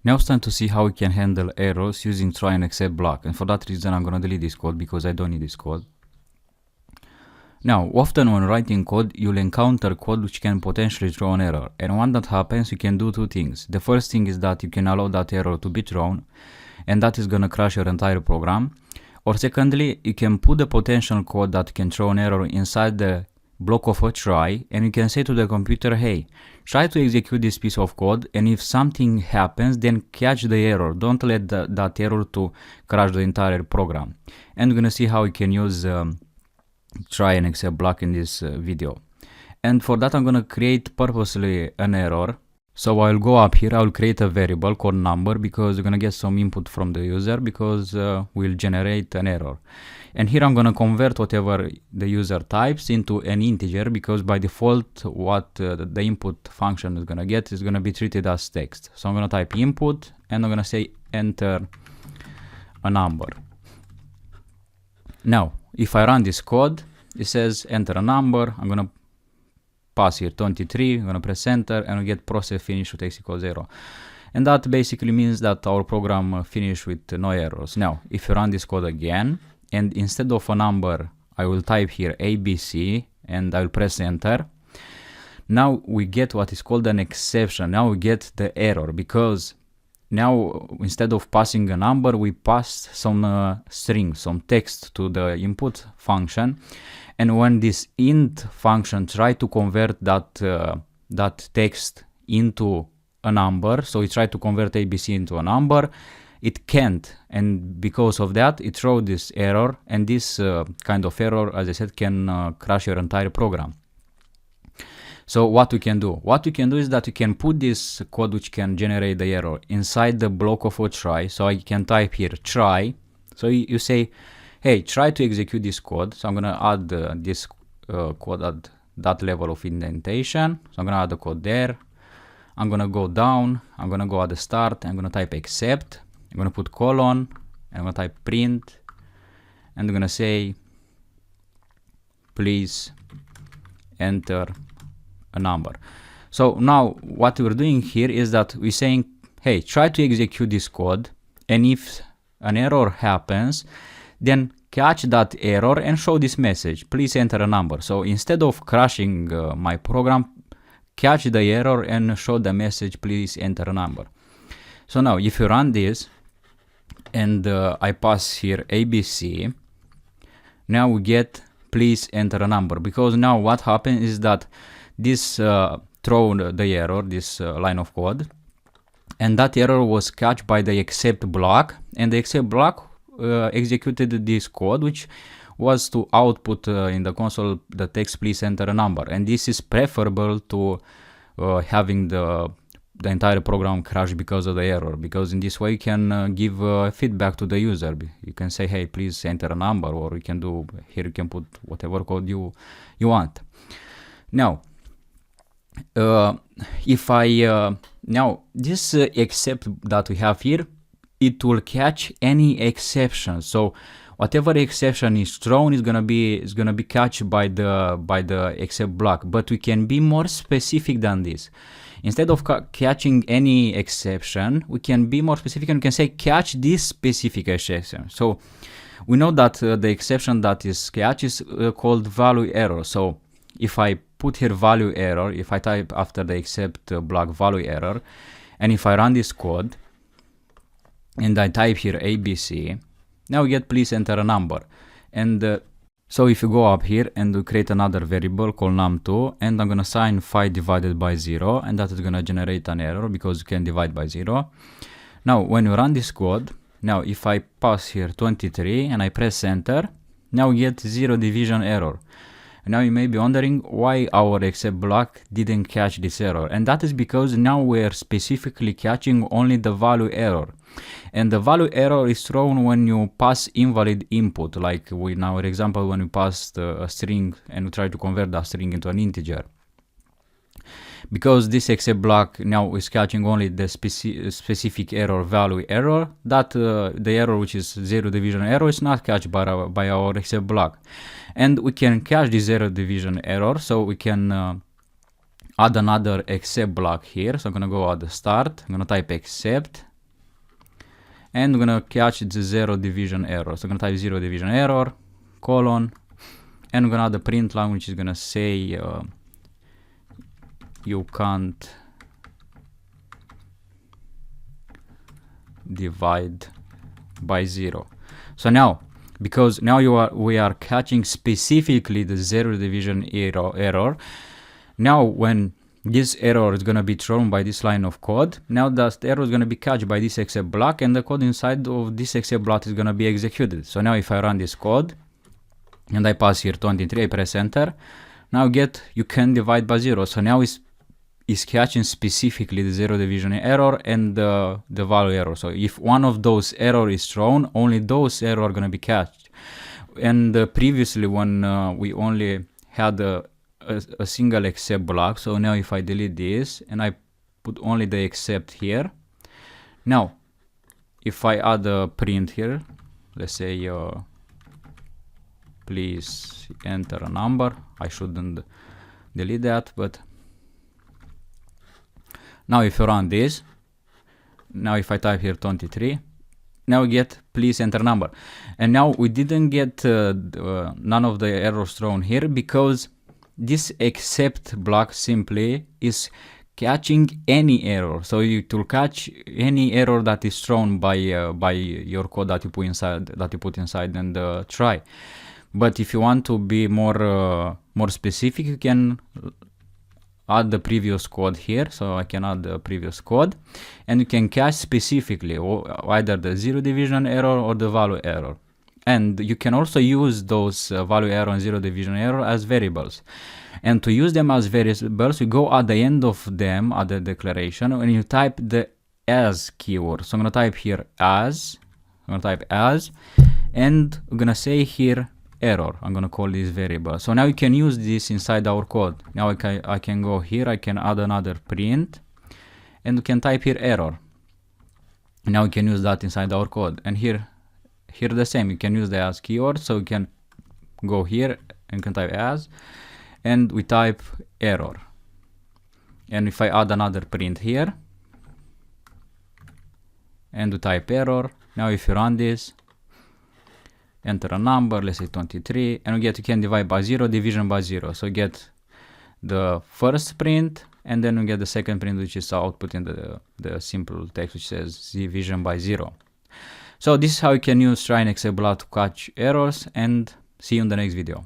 Now it's time to see how we can handle errors using try and except block, and for that reason I'm gonna delete this code because I don't need this code. Now, often when writing code, you'll encounter code which can potentially throw an error, and when that happens, you can do two things. The first thing is that you can allow that error to be thrown, and that is gonna crash your entire program. Or secondly, you can put the potential code that can throw an error inside the block of a try, and you can say to the computer, hey, try to execute this piece of code, and if something happens, then catch the error. Don't let that error to crash the entire program. And we're gonna see how we can use try and except block in this video. And for that I'm gonna create purposely an error. So I'll go up here, I'll create a variable called number because we're gonna get some input from the user because we'll generate an error. And here I'm gonna convert whatever the user types into an integer because by default what the input function is gonna get is gonna be treated as text. So I'm gonna type input and I'm gonna say enter a number. Now if I run this code, it says enter a number. I'm gonna pass here 23, I'm gonna press enter and we get process finish with x equals 0. And that basically means that our program finished with no errors. Now if you run this code again, and instead of a number I will type here ABC and I will press enter, now we get what is called an exception. Now we get the error because now instead of passing a number we passed some string, some text to the input function, and when this int function try to convert that text into a number, so it tried to convert ABC into a number, it can't, and because of that it throws this error, and this kind of error, as I said, can crash your entire program. So what we can do? What we can do is that we can put this code which can generate the error inside the block of a try. So I can type here try. So you say, hey, try to execute this code. So I'm gonna add this code at that level of indentation. So I'm gonna add the code there. I'm gonna go down. I'm gonna go at the start. I'm gonna type except. I'm gonna put colon. I'm gonna type print. And I'm gonna say, please enter a number. So now what we're doing here is that we're saying, hey, try to execute this code, and if an error happens, then catch that error and show this message, please enter a number. So instead of crashing my program, catch the error and show the message, please enter a number. So now if you run this and I pass here ABC, now we get please enter a number, because now what happened is that this thrown the error, this line of code, and that error was catched by the except block, and the except block executed this code which was to output in the console the text please enter a number. And this is preferable to having the entire program crash because of the error, because in this way you can give feedback to the user. You can say, hey, please enter a number, or you can do here, you can put whatever code you want. Now if I now this except that we have here, it will catch any exception. So whatever exception is thrown is gonna be catched by the except block. But we can be more specific than this. Instead of catching any exception, we can be more specific and we can say catch this specific exception. So we know that the exception that is catched is called value error. So if I put here value error, if I type after the except block value error, and if I run this code and I type here ABC, now we get please enter a number. And so if you go up here and we create another variable called num2, and I'm gonna assign 5 divided by 0, and that is gonna generate an error because you can divide by 0. Now when you run this code, now if I pass here 23 and I press enter, now we get 0 division error. Now you may be wondering why our except block didn't catch this error, and that is because now we're specifically catching only the value error, and the value error is thrown when you pass invalid input, like in our example when we passed a string and we try to convert that string into an integer. Because this except block now is catching only the specific error value error, that the error which is 0 division error is not catched by our except block. And we can catch the 0 division error, so we can add another except block here. So I'm gonna go at the start, I'm gonna type except, and we're gonna catch the 0 division error. So I'm gonna type 0 division error, colon, and we're gonna add a print line which is gonna say you can't divide by 0. So now, because now we are catching specifically the 0 division error, now when this error is going to be thrown by this line of code, now that error is going to be catched by this except block, and the code inside of this except block is going to be executed. So now if I run this code and I pass here 23, I press enter, now get you can divide by 0. So now is catching specifically the 0 division error and the value error. So if one of those error is thrown, only those error are going to be catched. And previously when we only had a single except block, so now if I delete this and I put only the except here, now if I add a print here, let's say please enter a number, I shouldn't delete that, but now if you run this, now if I type here 23, now we get please enter number. And now we didn't get none of the errors thrown here because this except block simply is catching any error. So it will catch any error that is thrown by your code that you put inside and try. But if you want to be more specific, you can add the previous code here. So I can add the previous code and you can catch specifically either the 0 division error or the value error. And you can also use those value error and 0 division error as variables. And to use them as variables, you go at the end of them, at the declaration, and you type the as keyword. So I'm going to type here as, and I'm going to say here error. I'm going to call this variable. So now you can use this inside our code. Now I can go here, I can add another print, and we can type here error. Now we can use that inside our code. And here the same, you can use the as keyword. So you can go here and can type as, and we type error. And if I add another print here, and we type error, now if you run this, enter a number, let's say 23, and we get you can divide by 0, division by 0. So you get the first print, and then we get the second print, which is output in the simple text which says division by 0. So this is how you can use try and except block to catch errors, and see you in the next video.